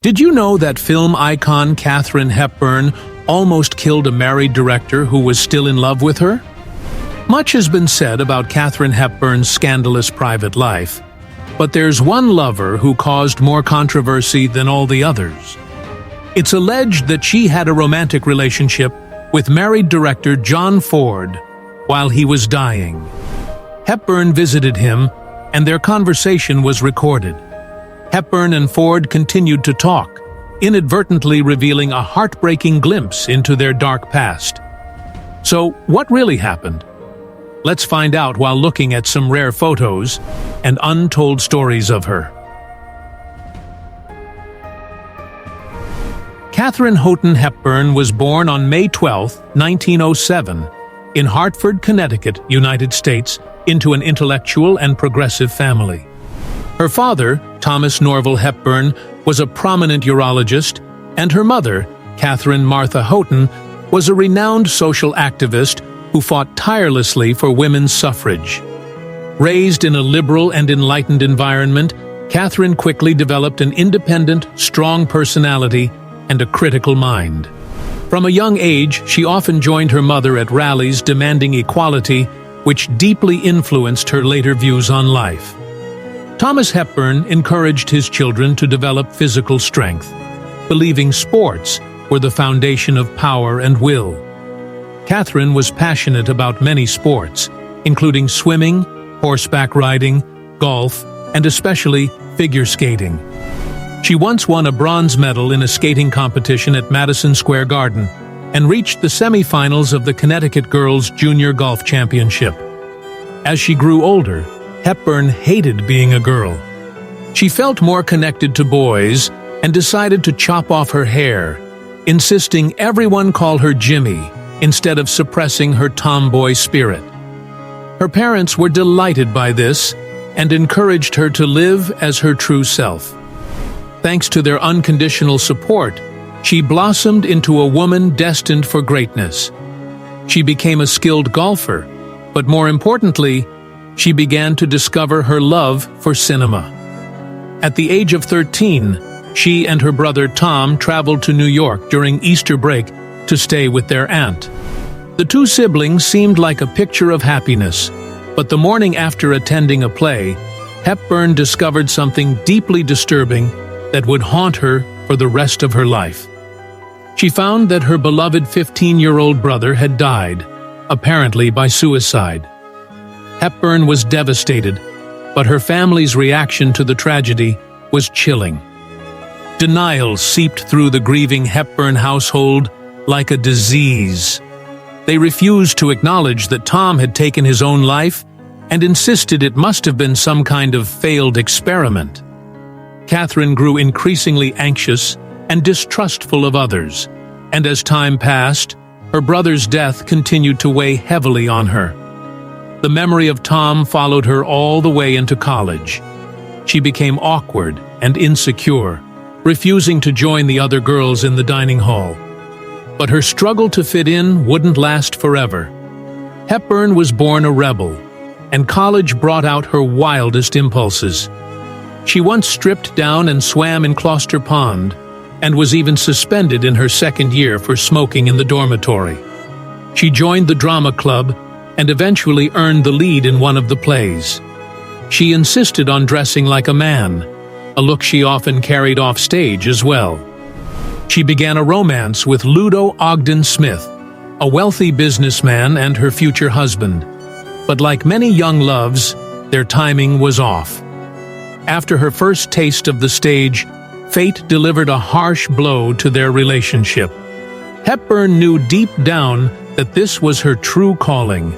Did you know that film icon Katharine Hepburn almost killed a married director who was still in love with her? Much has been said about Katharine Hepburn's scandalous private life, but there's one lover who caused more controversy than all the others. It's alleged that she had a romantic relationship with married director John Ford while he was dying. Hepburn visited him, and their conversation was recorded. Hepburn and Ford continued to talk, inadvertently revealing a heartbreaking glimpse into their dark past. So, what really happened? Let's find out while looking at some rare photos and untold stories of her. Katharine Hepburn was born on May 12, 1907, in Hartford, Connecticut, United States, into an intellectual and progressive family. Her father, Thomas Norval Hepburn, was a prominent urologist, and her mother, Catherine Martha Houghton, was a renowned social activist who fought tirelessly for women's suffrage. Raised in a liberal and enlightened environment, Katharine quickly developed an independent, strong personality and a critical mind. From a young age, she often joined her mother at rallies demanding equality, which deeply influenced her later views on life. Thomas Hepburn encouraged his children to develop physical strength, believing sports were the foundation of power and will. Katharine was passionate about many sports, including swimming, horseback riding, golf, and especially figure skating. She once won a bronze medal in a skating competition at Madison Square Garden and reached the semifinals of the Connecticut Girls Junior Golf Championship. As she grew older, Hepburn hated being a girl. She felt more connected to boys and decided to chop off her hair, insisting everyone call her Jimmy instead of suppressing her tomboy spirit. Her parents were delighted by this and encouraged her to live as her true self. Thanks to their unconditional support, she blossomed into a woman destined for greatness. She became a skilled golfer, but more importantly, she began to discover her love for cinema. At the age of 13, she and her brother Tom traveled to New York during Easter break to stay with their aunt. The two siblings seemed like a picture of happiness, but the morning after attending a play, Hepburn discovered something deeply disturbing that would haunt her for the rest of her life. She found that her beloved 15-year-old brother had died, apparently by suicide. Hepburn was devastated, but her family's reaction to the tragedy was chilling. Denial seeped through the grieving Hepburn household like a disease. They refused to acknowledge that Tom had taken his own life and insisted it must have been some kind of failed experiment. Katharine grew increasingly anxious and distrustful of others, and as time passed, her brother's death continued to weigh heavily on her. The memory of Tom followed her all the way into college. She became awkward and insecure, refusing to join the other girls in the dining hall. But her struggle to fit in wouldn't last forever. Hepburn was born a rebel, and college brought out her wildest impulses. She once stripped down and swam in Closter Pond, and was even suspended in her second year for smoking in the dormitory. She joined the drama club and eventually earned the lead in one of the plays. She insisted on dressing like a man, a look she often carried off stage as well. She began a romance with Ludo Ogden Smith, a wealthy businessman and her future husband. But like many young loves, their timing was off. After her first taste of the stage, fate delivered a harsh blow to their relationship. Hepburn knew deep down that this was her true calling,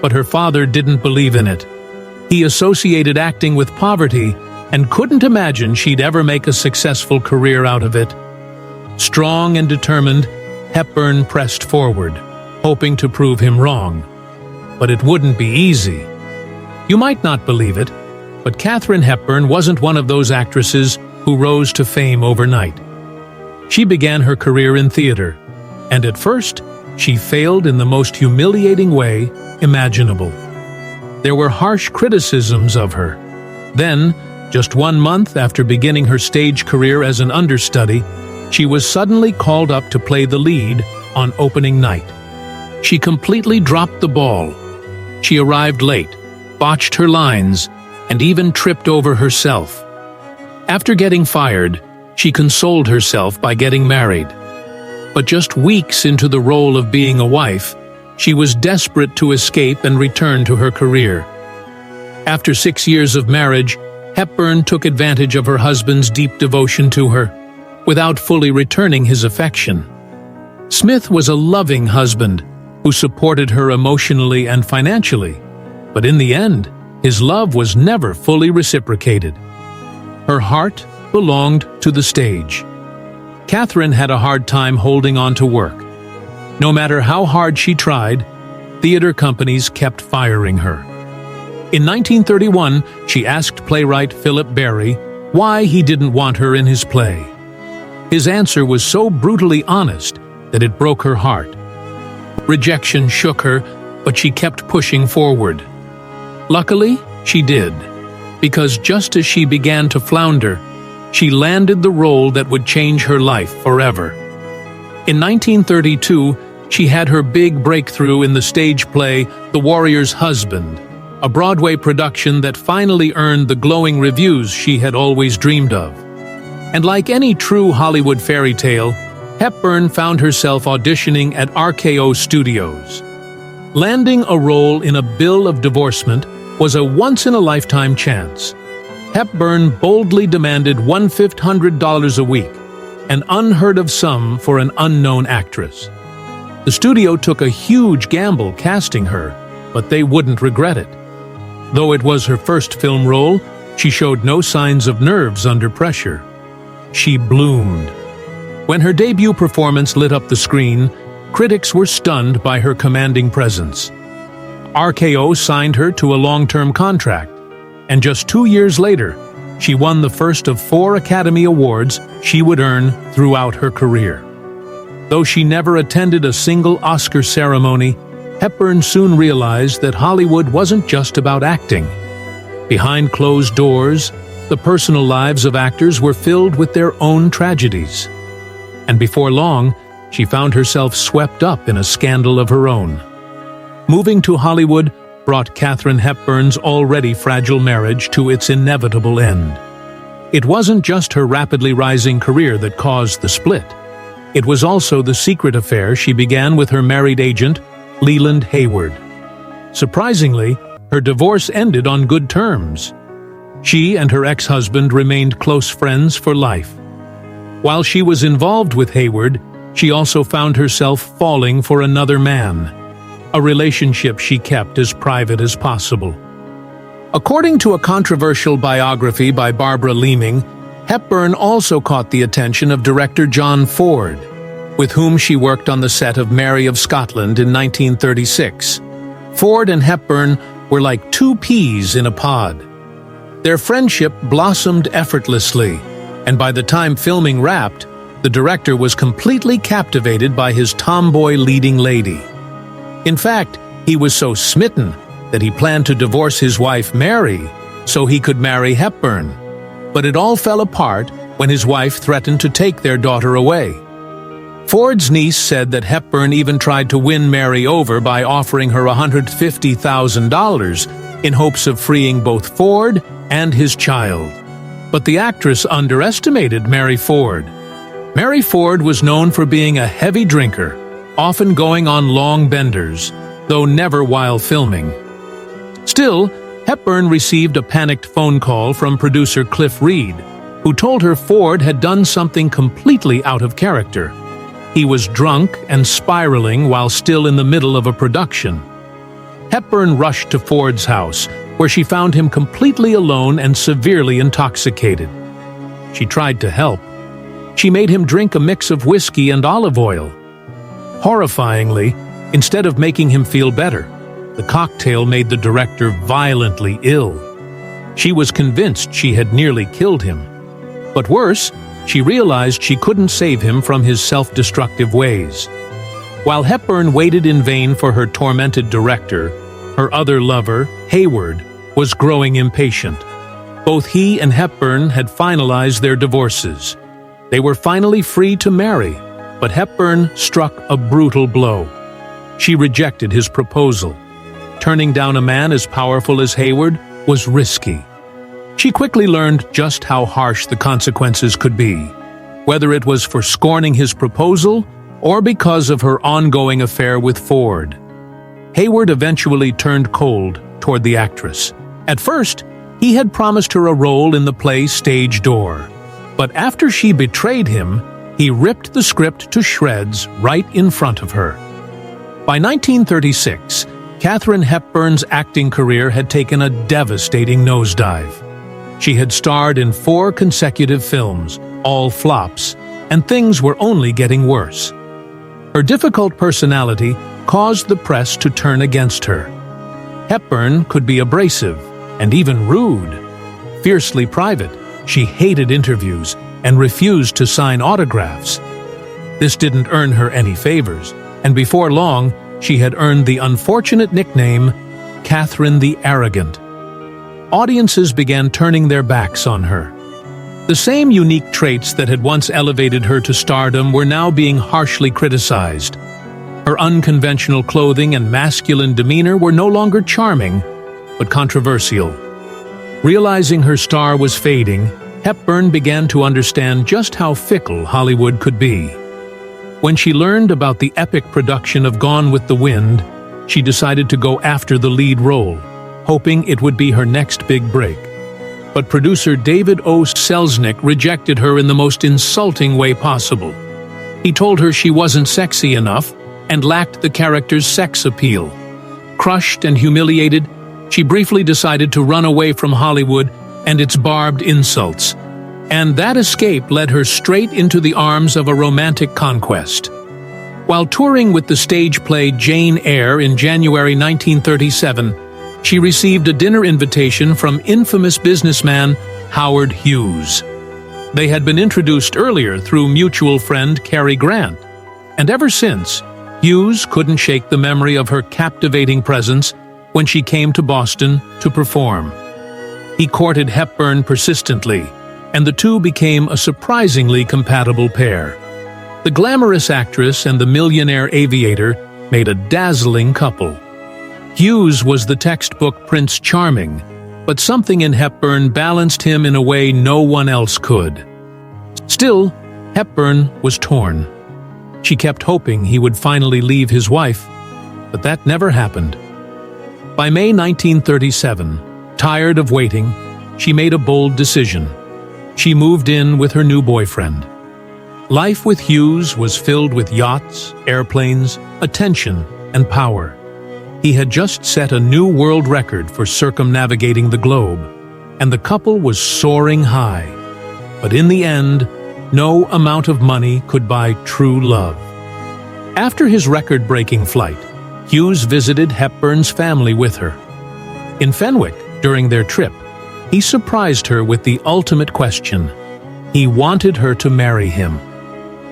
but her father didn't believe in it. He associated acting with poverty and couldn't imagine she'd ever make a successful career out of it. Strong and determined, Hepburn pressed forward, hoping to prove him wrong. But it wouldn't be easy. You might not believe it, but Katharine Hepburn wasn't one of those actresses who rose to fame overnight. She began her career in theater, and at first, she failed in the most humiliating way imaginable. There were harsh criticisms of her. Then, Just 1 month after beginning her stage career as an understudy, she was suddenly called up to play the lead on opening night. She completely dropped the ball. She arrived late, botched her lines, and even tripped over herself. After getting fired, she consoled herself by getting married. But just weeks into the role of being a wife, she was desperate to escape and return to her career. After 6 years of marriage, Hepburn took advantage of her husband's deep devotion to her, without fully returning his affection. Smith was a loving husband who supported her emotionally and financially, but in the end, his love was never fully reciprocated. Her heart belonged to the stage. Katharine had a hard time holding on to work. No matter how hard she tried, theater companies kept firing her. In 1931, she asked playwright Philip Barry why he didn't want her in his play. His answer was so brutally honest that it broke her heart. Rejection shook her, but she kept pushing forward. Luckily, she did, because just as she began to flounder, she landed the role that would change her life forever. In 1932, she had her big breakthrough in the stage play The Warrior's Husband, a Broadway production that finally earned the glowing reviews she had always dreamed of. And like any true Hollywood fairy tale, Hepburn found herself auditioning at RKO Studios. Landing a role in a bill of divorcement was a once-in-a-lifetime chance. Hepburn boldly demanded $1,500 a week, an unheard-of sum for an unknown actress. The studio took a huge gamble casting her, but they wouldn't regret it. Though it was her first film role, she showed no signs of nerves under pressure. She bloomed. When her debut performance lit up the screen, critics were stunned by her commanding presence. RKO signed her to a long-term contract, and just 2 years later, she won the first of 4 Academy Awards she would earn throughout her career. Though she never attended a single Oscar ceremony, Hepburn soon realized that Hollywood wasn't just about acting. Behind closed doors, the personal lives of actors were filled with their own tragedies. And before long, she found herself swept up in a scandal of her own. Moving to Hollywood brought Katharine Hepburn's already fragile marriage to its inevitable end. It wasn't just her rapidly rising career that caused the split. It was also the secret affair she began with her married agent, Leland Hayward. Surprisingly, her divorce ended on good terms. She and her ex-husband remained close friends for life. While she was involved with Hayward, she also found herself falling for another man, a relationship she kept as private as possible. According to a controversial biography by Barbara Leeming, Hepburn also caught the attention of director John Ford, with whom she worked on the set of Mary of Scotland in 1936. Ford and Hepburn were like 2 peas in a pod. Their friendship blossomed effortlessly, and by the time filming wrapped, the director was completely captivated by his tomboy leading lady. In fact, he was so smitten that he planned to divorce his wife Mary so he could marry Hepburn. But it all fell apart when his wife threatened to take their daughter away. Ford's niece said that Hepburn even tried to win Mary over by offering her $150,000 in hopes of freeing both Ford and his child. But the actress underestimated Mary Ford. Mary Ford was known for being a heavy drinker, often going on long benders, though never while filming. Still, Hepburn received a panicked phone call from producer Cliff Reed, who told her Ford had done something completely out of character. He was drunk and spiraling while still in the middle of a production. Hepburn rushed to Ford's house, where she found him completely alone and severely intoxicated. She tried to help. She made him drink a mix of whiskey and olive oil. Horrifyingly, instead of making him feel better, the cocktail made the director violently ill. She was convinced she had nearly killed him. But worse, she realized she couldn't save him from his self-destructive ways. While Hepburn waited in vain for her tormented director, her other lover, Hayward, was growing impatient. Both he and Hepburn had finalized their divorces. They were finally free to marry, but Hepburn struck a brutal blow. She rejected his proposal. Turning down a man as powerful as Hayward was risky. She quickly learned just how harsh the consequences could be, whether it was for scorning his proposal or because of her ongoing affair with Ford. Hayward eventually turned cold toward the actress. At first, he had promised her a role in the play Stage Door, but after she betrayed him, he ripped the script to shreds right in front of her. By 1936, Katharine Hepburn's acting career had taken a devastating nosedive. She had starred in 4 consecutive films, all flops, and things were only getting worse. Her difficult personality caused the press to turn against her. Hepburn could be abrasive and even rude. Fiercely private, she hated interviews and refused to sign autographs. This didn't earn her any favors, and before long, she had earned the unfortunate nickname Katharine the Arrogant. Audiences began turning their backs on her. The same unique traits that had once elevated her to stardom were now being harshly criticized. Her unconventional clothing and masculine demeanor were no longer charming, but controversial. Realizing her star was fading, Hepburn began to understand just how fickle Hollywood could be. When she learned about the epic production of Gone with the Wind, she decided to go after the lead role, hoping it would be her next big break. But producer David O. Selznick rejected her in the most insulting way possible. He told her she wasn't sexy enough and lacked the character's sex appeal. Crushed and humiliated, she briefly decided to run away from Hollywood and its barbed insults. And that escape led her straight into the arms of a romantic conquest. While touring with the stage play Jane Eyre in January 1937, she received a dinner invitation from infamous businessman Howard Hughes. They had been introduced earlier through mutual friend Cary Grant, and ever since, Hughes couldn't shake the memory of her captivating presence when she came to Boston to perform. He courted Hepburn persistently, and the two became a surprisingly compatible pair. The glamorous actress and the millionaire aviator made a dazzling couple. Hughes was the textbook Prince Charming, but something in Hepburn balanced him in a way no one else could. Still, Hepburn was torn. She kept hoping he would finally leave his wife, but that never happened. By May 1937, tired of waiting, she made a bold decision. She moved in with her new boyfriend. Life with Hughes was filled with yachts, airplanes, attention, and power. He had just set a new world record for circumnavigating the globe, and the couple was soaring high. But in the end, no amount of money could buy true love. After his record-breaking flight, Hughes visited Hepburn's family with her. In Fenwick, during their trip, he surprised her with the ultimate question. He wanted her to marry him.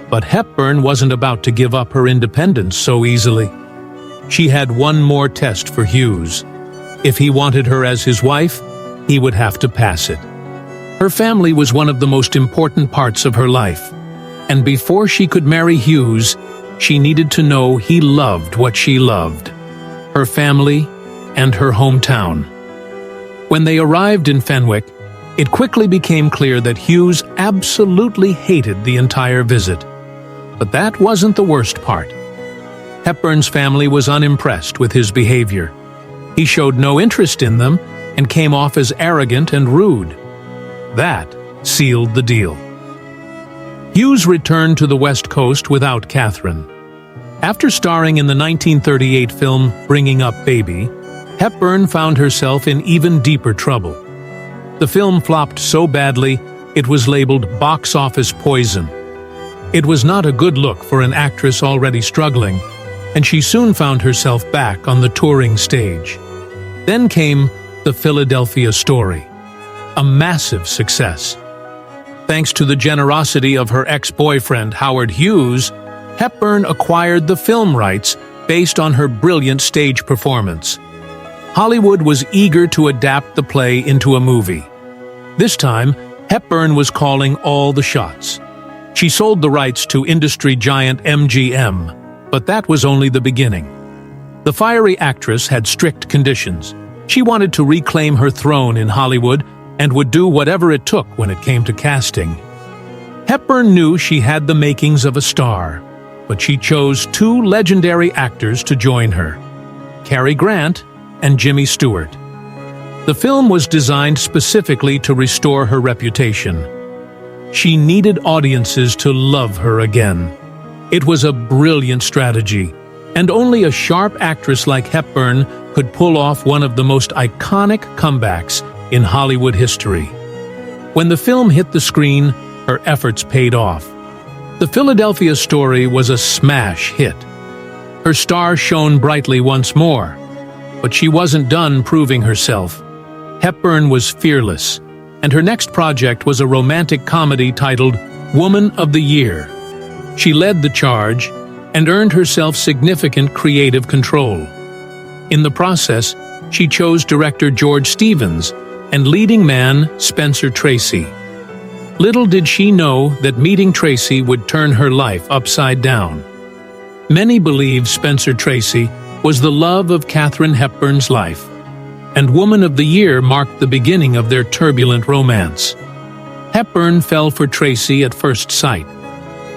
But Hepburn wasn't about to give up her independence so easily. She had one more test for Hughes. If he wanted her as his wife, he would have to pass it. Her family was one of the most important parts of her life, and before she could marry Hughes, she needed to know he loved what she loved, her family and her hometown. When they arrived in Fenwick, it quickly became clear that Hughes absolutely hated the entire visit. But that wasn't the worst part. Hepburn's family was unimpressed with his behavior. He showed no interest in them and came off as arrogant and rude. That sealed the deal. Hughes returned to the West Coast without Katharine. After starring in the 1938 film Bringing Up Baby, Hepburn found herself in even deeper trouble. The film flopped so badly, it was labeled box office poison. It was not a good look for an actress already struggling, and she soon found herself back on the touring stage. Then came The Philadelphia Story, a massive success. Thanks to the generosity of her ex-boyfriend Howard Hughes, Hepburn acquired the film rights based on her brilliant stage performance. Hollywood was eager to adapt the play into a movie. This time, Hepburn was calling all the shots. She sold the rights to industry giant MGM, but that was only the beginning. The fiery actress had strict conditions. She wanted to reclaim her throne in Hollywood and would do whatever it took when it came to casting. Hepburn knew she had the makings of a star, but she chose two legendary actors to join her, Cary Grant and Jimmy Stewart. The film was designed specifically to restore her reputation. She needed audiences to love her again. It was a brilliant strategy, and only a sharp actress like Hepburn could pull off one of the most iconic comebacks in Hollywood history. When the film hit the screen, her efforts paid off. The Philadelphia Story was a smash hit. Her star shone brightly once more, but she wasn't done proving herself. Hepburn was fearless, and her next project was a romantic comedy titled Woman of the Year. She led the charge and earned herself significant creative control. In the process, she chose director George Stevens and leading man Spencer Tracy. Little did she know that meeting Tracy would turn her life upside down. Many believe Spencer Tracy was the love of Katharine Hepburn's life, and Woman of the Year marked the beginning of their turbulent romance. Hepburn fell for Tracy at first sight.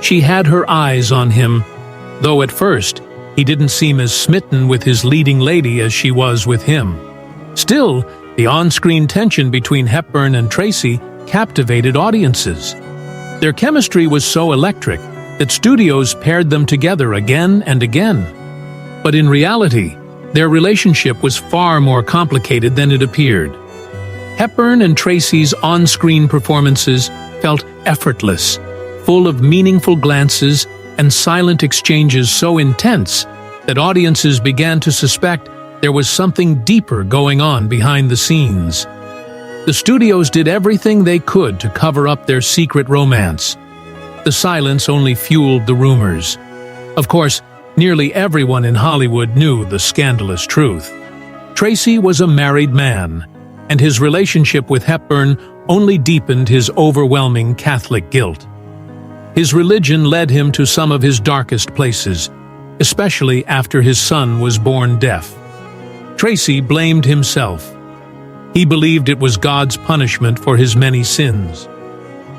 She had her eyes on him, though at first he didn't seem as smitten with his leading lady as she was with him. Still, the on-screen tension between Hepburn and Tracy captivated audiences. Their chemistry was so electric that studios paired them together again and again. But in reality, their relationship was far more complicated than it appeared. Hepburn and Tracy's on-screen performances felt effortless, full of meaningful glances and silent exchanges so intense that audiences began to suspect there was something deeper going on behind the scenes. The studios did everything they could to cover up their secret romance. The silence only fueled the rumors. Of course, nearly everyone in Hollywood knew the scandalous truth. Tracy was a married man, and his relationship with Hepburn only deepened his overwhelming Catholic guilt. His religion led him to some of his darkest places, especially after his son was born deaf. Tracy blamed himself. He believed it was God's punishment for his many sins.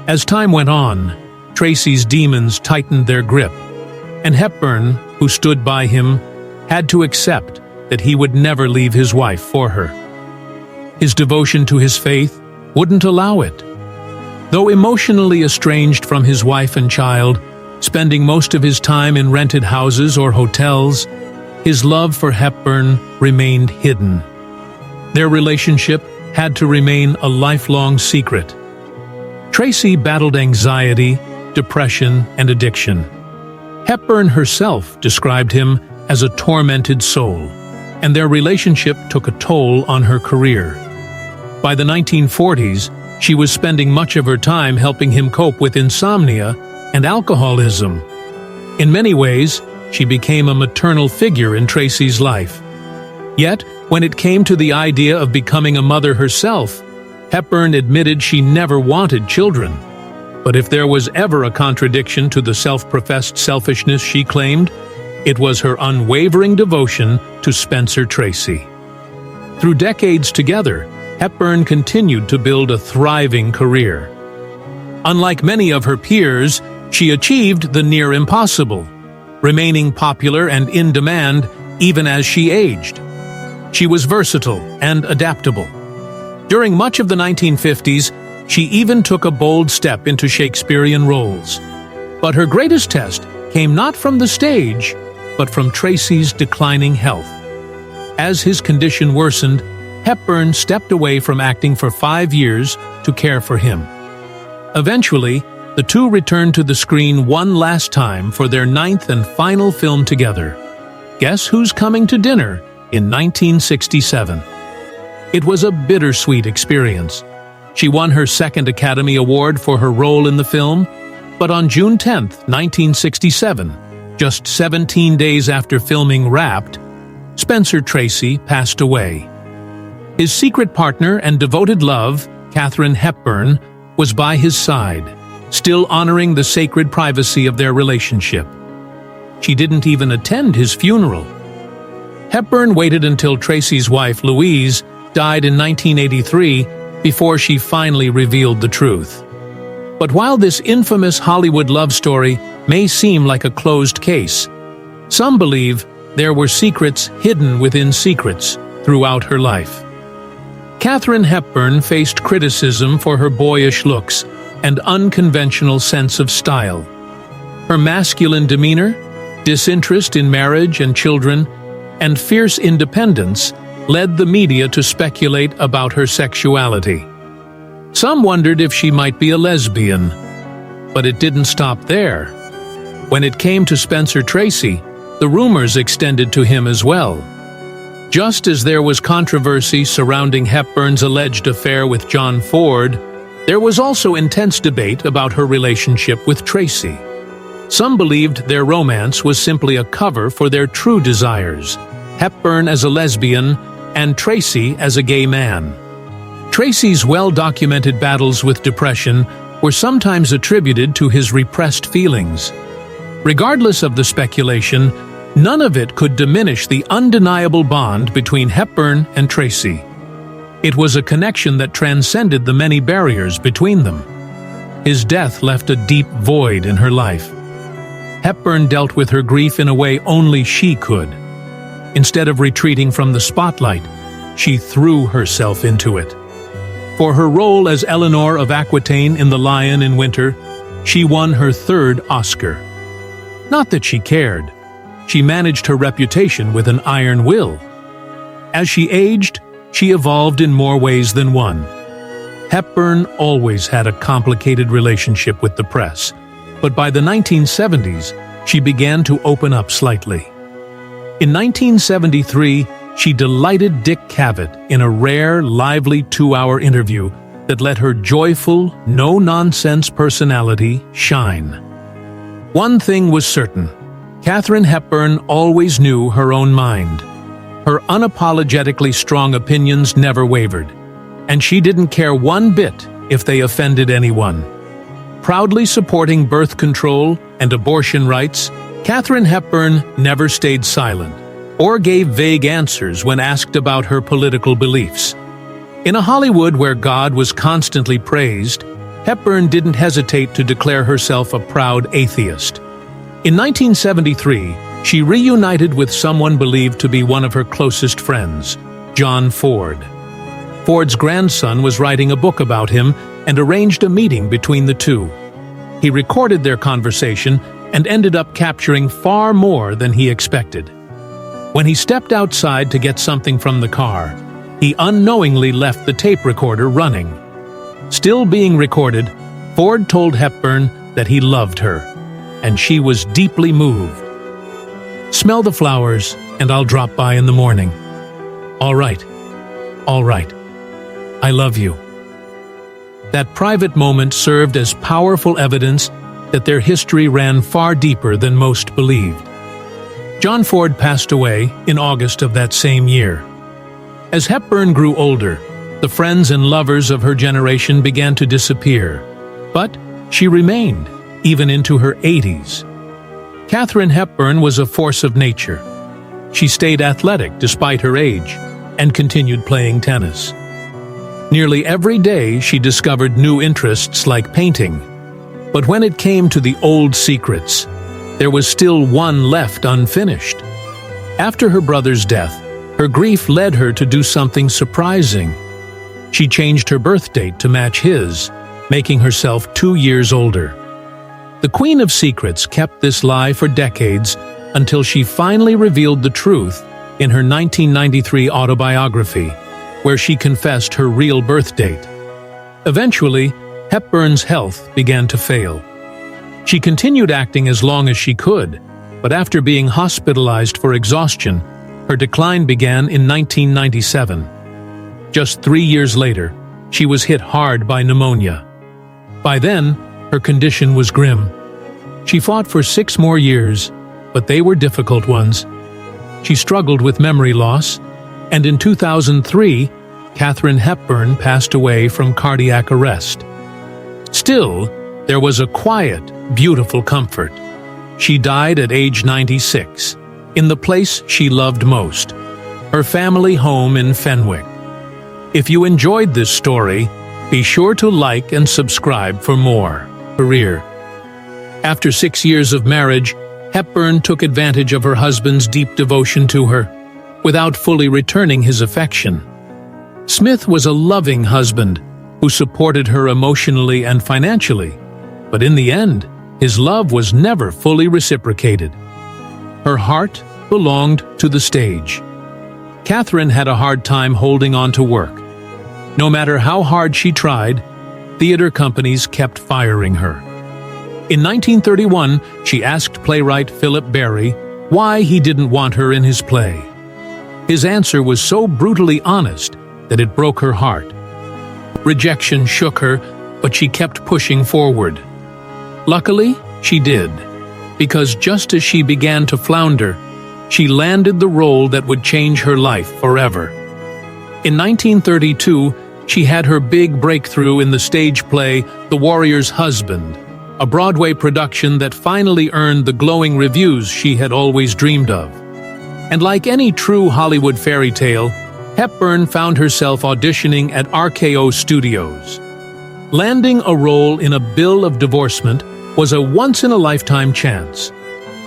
As time went on, Tracy's demons tightened their grip, and Hepburn, who stood by him, had to accept that he would never leave his wife for her. His devotion to his faith wouldn't allow it. Though emotionally estranged from his wife and child, spending most of his time in rented houses or hotels, his love for Hepburn remained hidden. Their relationship had to remain a lifelong secret. Tracy battled anxiety, depression, and addiction. Hepburn herself described him as a tormented soul, and their relationship took a toll on her career. By the 1940s, she was spending much of her time helping him cope with insomnia and alcoholism. In many ways, she became a maternal figure in Tracy's life. Yet, when it came to the idea of becoming a mother herself, Hepburn admitted she never wanted children. But if there was ever a contradiction to the self-professed selfishness she claimed, it was her unwavering devotion to Spencer Tracy. Through decades together, Hepburn continued to build a thriving career. Unlike many of her peers, she achieved the near impossible, remaining popular and in demand even as she aged. She was versatile and adaptable. During much of the 1950s, she even took a bold step into Shakespearean roles. But her greatest test came not from the stage, but from Tracy's declining health. As his condition worsened, Hepburn stepped away from acting for 5 years to care for him. Eventually, the two returned to the screen one last time for their 9th and final film together. Guess Who's Coming to Dinner in 1967. It was a bittersweet experience. She won her 2nd Academy Award for her role in the film, but on June 10, 1967, just 17 days after filming Wrapped, Spencer Tracy passed away. His secret partner and devoted love, Katharine Hepburn, was by his side, still honoring the sacred privacy of their relationship. She didn't even attend his funeral. Hepburn waited until Tracy's wife, Louise, died in 1983 before she finally revealed the truth. But while this infamous Hollywood love story may seem like a closed case, some believe there were secrets hidden within secrets throughout her life. Katharine Hepburn faced criticism for her boyish looks and unconventional sense of style. Her masculine demeanor, disinterest in marriage and children, and fierce independence led the media to speculate about her sexuality. Some wondered if she might be a lesbian, but it didn't stop there. When it came to Spencer Tracy, the rumors extended to him as well. Just as there was controversy surrounding Hepburn's alleged affair with John Ford, there was also intense debate about her relationship with Tracy. Some believed their romance was simply a cover for their true desires, Hepburn as a lesbian and Tracy as a gay man. Tracy's well-documented battles with depression were sometimes attributed to his repressed feelings. Regardless of the speculation, none of it could diminish the undeniable bond between Hepburn and Tracy. It was a connection that transcended the many barriers between them. His death left a deep void in her life. Hepburn dealt with her grief in a way only she could. Instead of retreating from the spotlight, she threw herself into it. For her role as Eleanor of Aquitaine in The Lion in Winter, she won her third Oscar. Not that she cared. She managed her reputation with an iron will. As she aged, she evolved in more ways than one. Hepburn always had a complicated relationship with the press, but by the 1970s, she began to open up slightly. In 1973, she delighted Dick Cavett in a rare, lively 2-hour interview that let her joyful, no-nonsense personality shine. One thing was certain: Katharine Hepburn always knew her own mind. Her unapologetically strong opinions never wavered, and she didn't care one bit if they offended anyone. Proudly supporting birth control and abortion rights, Katharine Hepburn never stayed silent or gave vague answers when asked about her political beliefs. In a Hollywood where God was constantly praised, Hepburn didn't hesitate to declare herself a proud atheist. In 1973, she reunited with someone believed to be one of her closest friends, John Ford. Ford's grandson was writing a book about him and arranged a meeting between the two. He recorded their conversation and ended up capturing far more than he expected. When he stepped outside to get something from the car, he unknowingly left the tape recorder running. Still being recorded, Ford told Hepburn that he loved her, and she was deeply moved. "Smell the flowers, and I'll drop by in the morning." All right. I love you." That private moment served as powerful evidence that their history ran far deeper than most believed. John Ford passed away in August of that same year. As Hepburn grew older, the friends and lovers of her generation began to disappear, but she remained, even into her 80s. Katharine Hepburn was a force of nature. She stayed athletic despite her age and continued playing tennis. Nearly every day she discovered new interests like painting. But when it came to the old secrets, there was still one left unfinished. After her brother's death, her grief led her to do something surprising. She changed her birth date to match his, making herself 2 years older. The Queen of Secrets kept this lie for decades until she finally revealed the truth in her 1993 autobiography, where she confessed her real birth date. Eventually, Hepburn's health began to fail. She continued acting as long as she could, but after being hospitalized for exhaustion, her decline began in 1997. Just 3 years later, she was hit hard by pneumonia. By then, her condition was grim. She fought for 6 more years, but they were difficult ones. She struggled with memory loss, and in 2003, Katharine Hepburn passed away from cardiac arrest. Still, there was a quiet, beautiful comfort. She died at age 96, in the place she loved most, her family home in Fenwick. If you enjoyed this story, be sure to like and subscribe for more. Career. After 6 years of marriage, Hepburn took advantage of her husband's deep devotion to her, without fully returning his affection. Smith was a loving husband who supported her emotionally and financially, but in the end, his love was never fully reciprocated. Her heart belonged to the stage. Katharine had a hard time holding on to work. No matter how hard she tried, theater companies kept firing her. In 1931, she asked playwright Philip Barry why he didn't want her in his play. His answer was so brutally honest that it broke her heart. Rejection shook her, but she kept pushing forward. Luckily, she did, because just as she began to flounder, she landed the role that would change her life forever. In 1932, she had her big breakthrough in the stage play The Warrior's Husband, a Broadway production that finally earned the glowing reviews she had always dreamed of. And like any true Hollywood fairy tale, Hepburn found herself auditioning at RKO Studios. Landing a role in a bill of divorcement was a once-in-a-lifetime chance.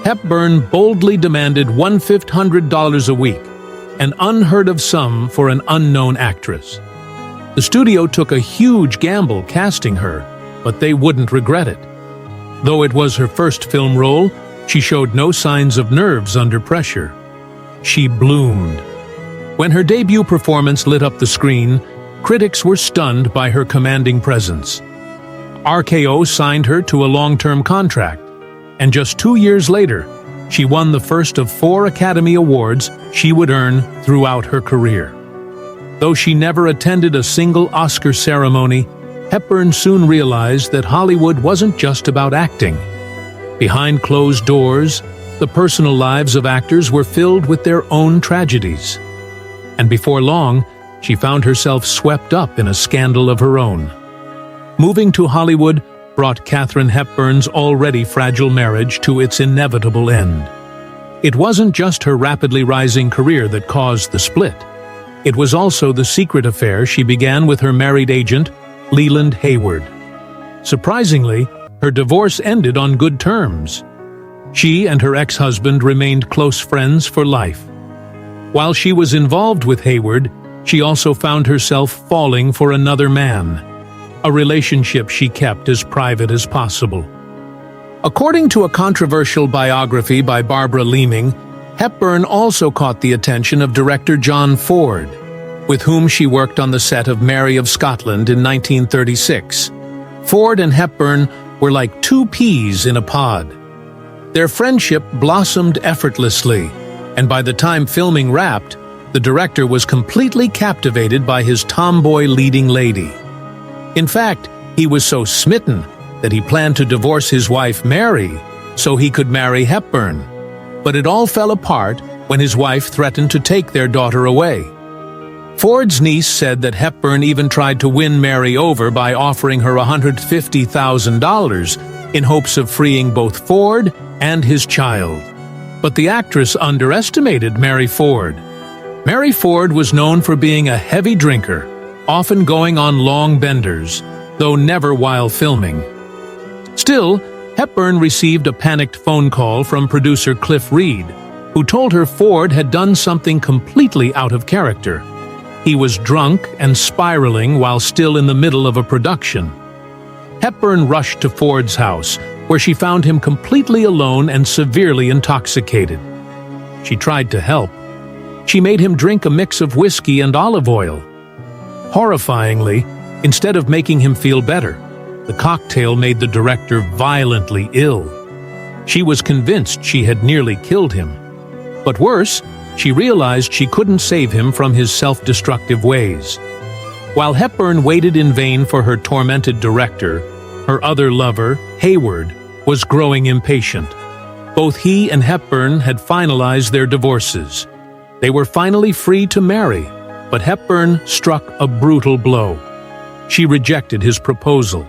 Hepburn boldly demanded $1,500 a week, an unheard-of sum for an unknown actress. The studio took a huge gamble casting her, but they wouldn't regret it. Though it was her first film role, she showed no signs of nerves under pressure. She bloomed. When her debut performance lit up the screen, critics were stunned by her commanding presence. RKO signed her to a long-term contract, and just 2 years later, she won the first of 4 Academy Awards she would earn throughout her career. Though she never attended a single Oscar ceremony, Hepburn soon realized that Hollywood wasn't just about acting. Behind closed doors, the personal lives of actors were filled with their own tragedies. And before long, she found herself swept up in a scandal of her own. Moving to Hollywood brought Katharine Hepburn's already fragile marriage to its inevitable end. It wasn't just her rapidly rising career that caused the split. It was also the secret affair she began with her married agent, Leland Hayward. Surprisingly, her divorce ended on good terms. She and her ex-husband remained close friends for life. While she was involved with Hayward, she also found herself falling for another man, a relationship she kept as private as possible. According to a controversial biography by Barbara Leeming, Hepburn also caught the attention of director John Ford, with whom she worked on the set of Mary of Scotland in 1936. Ford and Hepburn were like 2 peas in a pod. Their friendship blossomed effortlessly, and by the time filming wrapped, the director was completely captivated by his tomboy leading lady. In fact, he was so smitten that he planned to divorce his wife Mary so he could marry Hepburn. But it all fell apart when his wife threatened to take their daughter away. Ford's niece said that Hepburn even tried to win Mary over by offering her $150,000 in hopes of freeing both Ford and his child. But the actress underestimated Mary Ford. Mary Ford was known for being a heavy drinker, often going on long benders, though never while filming. Still, Hepburn received a panicked phone call from producer Cliff Reed, who told her Ford had done something completely out of character. He was drunk and spiraling while still in the middle of a production. Hepburn rushed to Ford's house, where she found him completely alone and severely intoxicated. She tried to help. She made him drink a mix of whiskey and olive oil. Horrifyingly, instead of making him feel better, the cocktail made the director violently ill. She was convinced she had nearly killed him. But worse, she realized she couldn't save him from his self-destructive ways. While Hepburn waited in vain for her tormented director, her other lover, Hayward, was growing impatient. Both he and Hepburn had finalized their divorces. They were finally free to marry, but Hepburn struck a brutal blow. She rejected his proposal.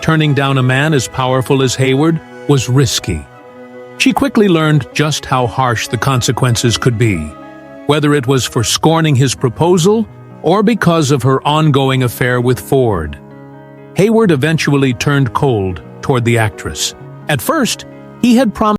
Turning down a man as powerful as Hayward was risky. She quickly learned just how harsh the consequences could be, whether it was for scorning his proposal or because of her ongoing affair with Ford. Hayward eventually turned cold toward the actress. At first, he had promised